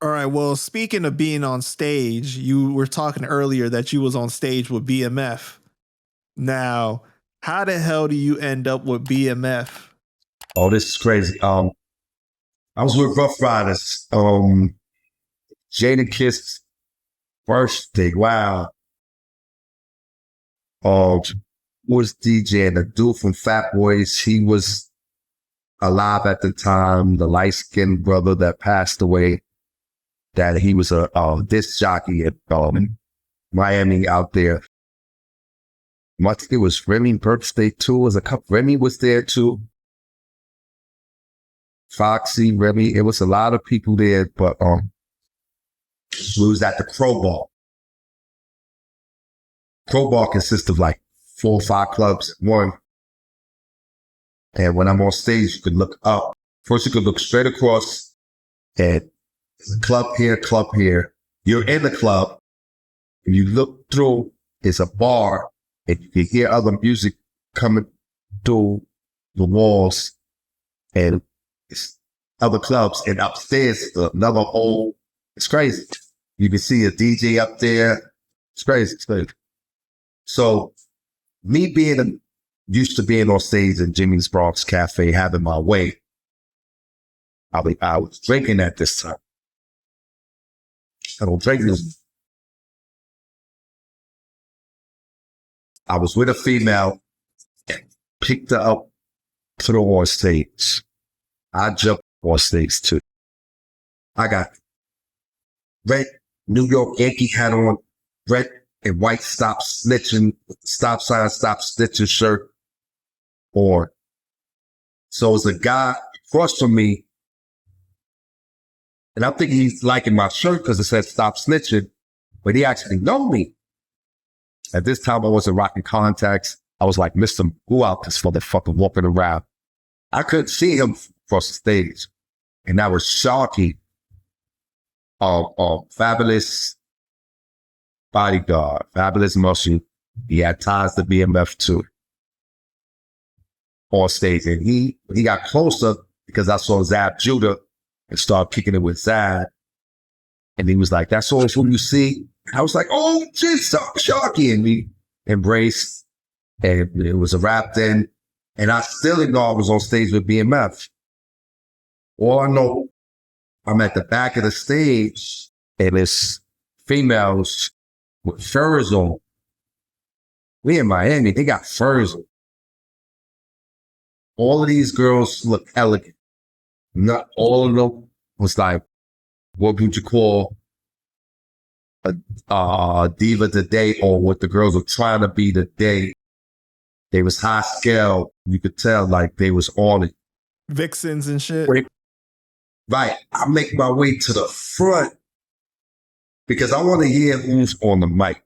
All right. Well, speaking of being on stage, you were talking earlier that you was on stage with BMF. Now, how the hell do you end up with BMF? Oh, this is crazy. I was with Rough Riders. Jada Kiss first thing. Wow. Was DJing a dude from Fat Boys. He was alive at the time. The light-skinned brother that passed away. That he was a disc jockey at Miami out there. I think it was Remy birthday too. Was a couple. Remy was there too. Foxy, Remy. It was a lot of people there, but we was at the Crowbar. Crowbar consists of like 4 or 5 clubs at one. And when I'm on stage, you could look up. First, you could look straight across, and there's a club here, club here. You're in the club, and you look through. It's a bar, and you can hear other music coming through the walls, and it's other clubs. And upstairs, another whole. It's crazy. You can see a DJ up there. It's crazy. It's crazy. So, me used to being on stage in Jimmy's Bronx Cafe, having my way. I was drinking at this time. I don't drink this. I was with a female, picked her up, put her on stage. I jumped on stage too. I got red New York Yankee hat on, red and white stop snitching, stop sign, stop snitching shirt on. So it's a guy across from me, and I'm thinking he's liking my shirt because it said stop snitching, but he actually know me. At this time, I wasn't rocking contacts. I was like Mr. Who out this motherfucker walking around. I couldn't see him across the stage. And that was Sharky, Fabulous Bodyguard, Fabulous Muscle. He had ties to BMF too on stage. And he got closer because I saw Zab Judah and started kicking it with Zab. And he was like, that's all who you see? I was like, oh, shit, Sharky. And we embraced. And it was a rap then. And I still didn't know I was on stage with BMF. All I know, I'm at the back of the stage and it's females with furs on. We in Miami, they got furs on. All of these girls look elegant. Not all of them was like, what would you call a diva today, or what the girls were trying to be today. They was high scale. You could tell like they was on it. Vixens and shit. Right. I make my way to the front because I want to hear who's on the mic.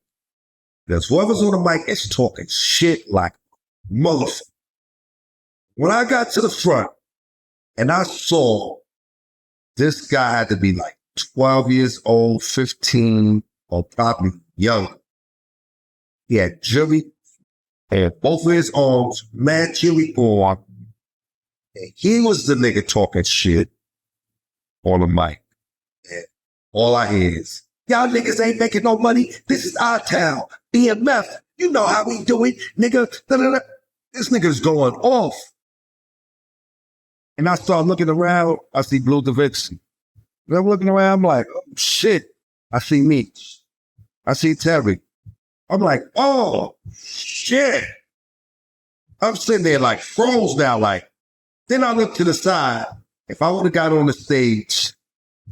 Because whoever's on the mic is talking shit like motherfucker. When I got to the front and I saw this guy had to be like 12 years old, 15, or probably younger. He had jewelry and both of his arms, mad jewelry on. And he was the nigga talking shit on the mic. And all I hear is, y'all niggas ain't making no money. This is our town. BMF, you know how we do it, nigga. Da-da-da. This nigga's going off. And I start looking around. I see Blue DeVixen. And I'm looking around. I'm like, oh, shit. I see Meech. I see Terry. I'm like, oh, shit. I'm sitting there like froze now. Like, then I look to the side. If I would have got on the stage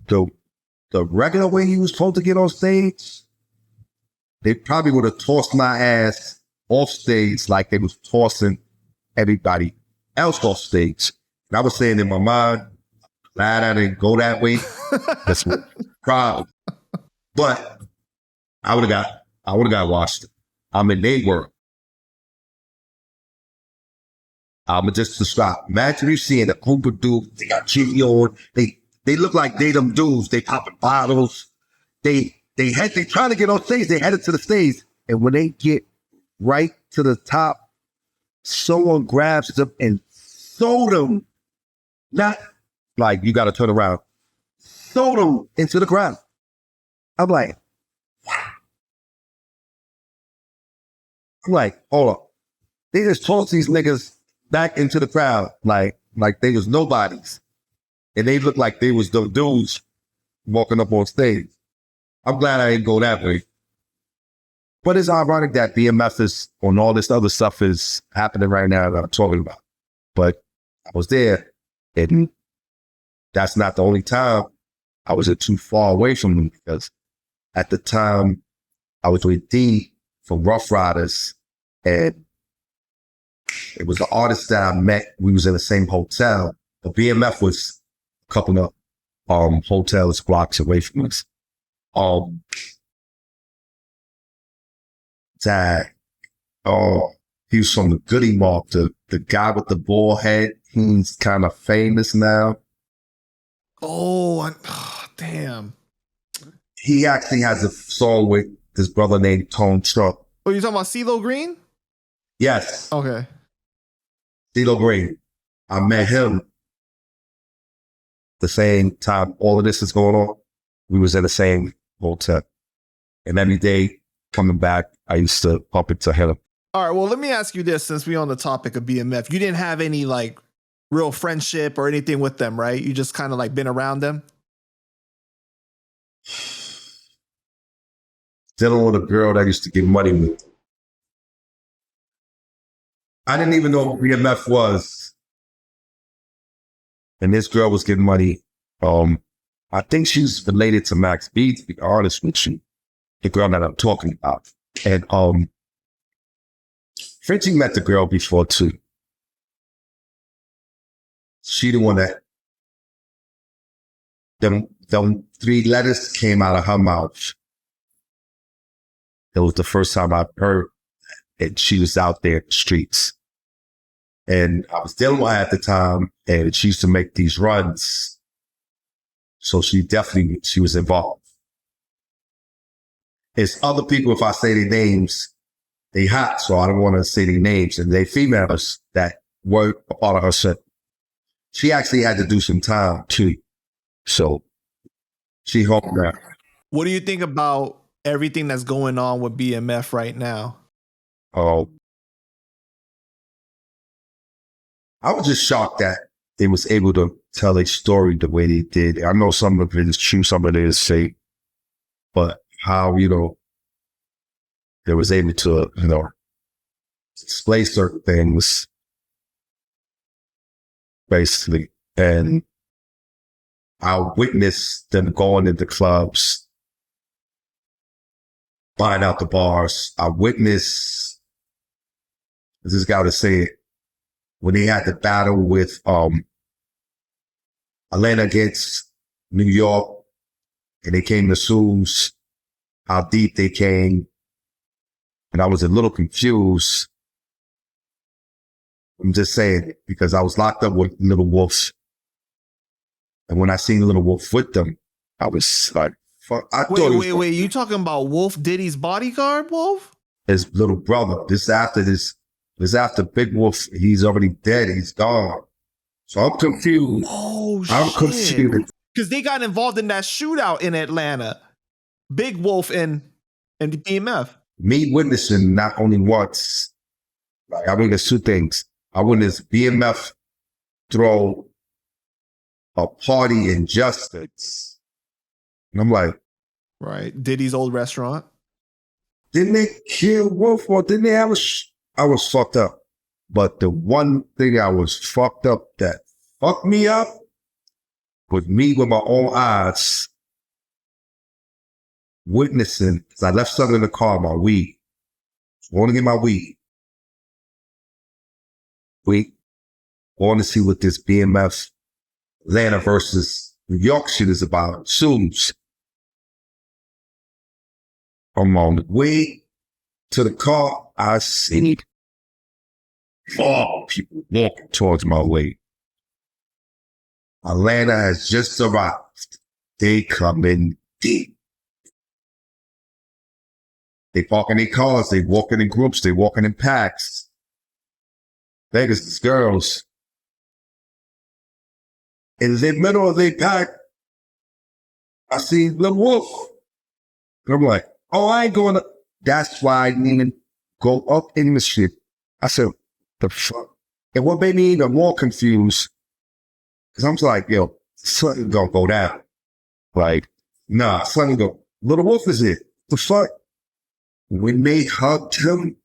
the regular way he was supposed to get on stage, they probably would have tossed my ass off stage like they was tossing everybody else off stage. And I was saying in my mind, glad I didn't go that way. That's what proud. But I would have got washed. I'm in their world. I'ma just describe. Imagine you seeing a group of dudes, they got Jimmy on, they look like they them dudes, they popping bottles. They trying to get on stage, they headed to the stage. And when they get right to the top, someone grabs them and throw them. Not like you gotta turn around. throw them into the ground. I'm like, hold up. They just tossed these niggas back into the crowd like they was nobodies. And they looked like they was the dudes walking up on stage. I'm glad I didn't go that way. But it's ironic that BMF is on all this other stuff is happening right now that I'm talking about. But I was there, and that's not the only time I wasn't too far away from them, because at the time I was with D from Rough Riders, and it was an artist that I met. We was in the same hotel. The BMF was a couple of hotels blocks away from us. Dad, he was from the Goody Mark, the guy with the bald head. He's kind of famous now. Oh, damn. He actually has a song with this brother named Tone Trump. Oh, you talking about CeeLo Green? Yes. Okay. CeeLo Green. I met him the same time all of this is going on. We was in the same hotel. And every day coming back, I used to pump into him. All right, well, let me ask you this, since we're on the topic of BMF. You didn't have any like real friendship or anything with them, right? You just kind of like been around them? Dealing with a girl that used to get money with. I didn't even know what BMF was. And this girl was getting money. I think she's related to Max B, to be honest with you. The girl that I'm talking about. And Frenchie met the girl before too. She the one that them 3 letters came out of her mouth. It was the first time I heard that she was out there in the streets. And I was dealing with her at the time, and she used to make these runs. So she was involved. It's other people, if I say their names, they hot, so I don't want to say their names. And they females that were a part of her set. She actually had to do some time too. So she home now. What do you think about everything that's going on with BMF right now? Oh, I was just shocked that they was able to tell a story the way they did. I know some of it is true, some of it is fake, but how, they was able to, display certain things, basically. And I witnessed them going into clubs, buying out the bars. I witnessed, this guy to say it, when they had the battle with Atlanta against New York, and they came to Sue's, how deep they came. And I was a little confused. I'm just saying it because I was locked up with Little Wolf. And when I seen Little Wolf with them, I was like, fuck. Wait. You talking about Wolf Diddy's bodyguard, Wolf? His little brother. This after Big Wolf. He's already dead. He's gone. So I'm confused. Oh, I'm confused. Because they got involved in that shootout in Atlanta. Big Wolf and BMF. Me witnessing not only once, like I witnessed 2 things. I witnessed BMF throw a party in Justice. And I'm like, right, Diddy's old restaurant. Didn't they kill Wolf or didn't they have I was fucked up. But the one thing I was fucked up that fucked me up was me with my own eyes witnessing, because I left something in the car, my weed. I want to get my weed. I want to see what this BMF Atlanta versus New York shit is about. Shoes. I'm on the way to the car. I see 4 people walking towards my way. Atlanta has just arrived. They come in deep. They parking their cars. They walking in groups. They walking in packs. Vegas girls. In the middle of their pack, I see Little Wolf. I'm like, oh, I ain't going to. That's why I didn't even go up in the shit. I said, the fuck? And what made me even more confused, because I'm like, yo, something gonna go down. Like, nah, something go. Little Wolf is it. The fuck? When they hugged him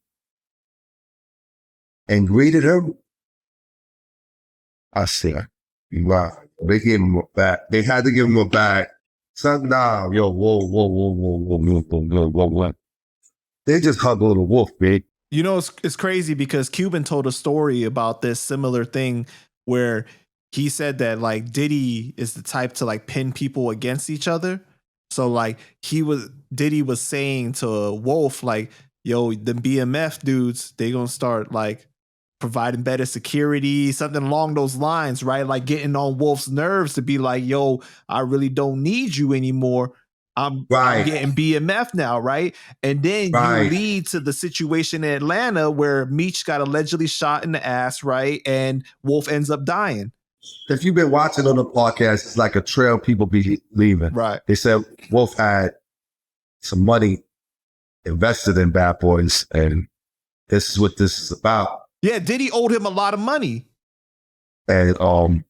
and greeted him, I said, wow, they gave him a back. They had to give him a back. Son, nah, yo, whoa. They just hugged Little Wolf, big. You know, it's crazy because Cuban told a story about this similar thing where he said that like Diddy is the type to like pin people against each other. So like Diddy was saying to Wolf, like, yo, the BMF dudes, they gonna start like providing better security, something along those lines, right? Like getting on Wolf's nerves to be like, yo, I really don't need you anymore. I'm getting BMF now, right? And then you lead to the situation in Atlanta where Meech got allegedly shot in the ass, right? And Wolf ends up dying. If you've been watching on the podcast, it's like a trail people be leaving. Right. They said Wolf had some money invested in Bad Boys, and this is what this is about. Yeah, Diddy owed him a lot of money. And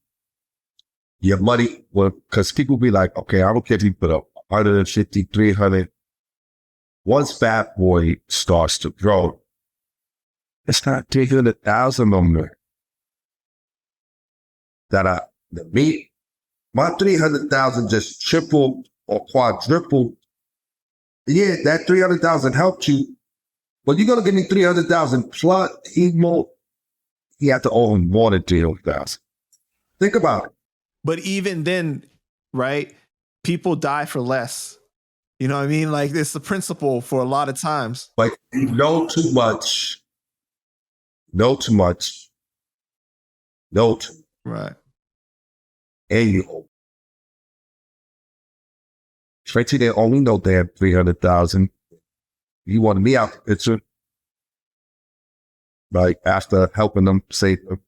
your money, well, because people be like, okay, I don't care if you put up 150, 300. Once Bad Boy starts to grow, it's not 300,000 on there. My 300,000 just tripled or quadrupled. Yeah, that 300,000 helped you, but you're gonna give me 300,000 plus. He had to own more than 300,000. Think about it. But even then, right? People die for less. You know what I mean? Like it's the principle for a lot of times. Like you know too much. Right. And you Tracy, they only know they have 300,000. You wanted me out the picture. Like after helping them save them.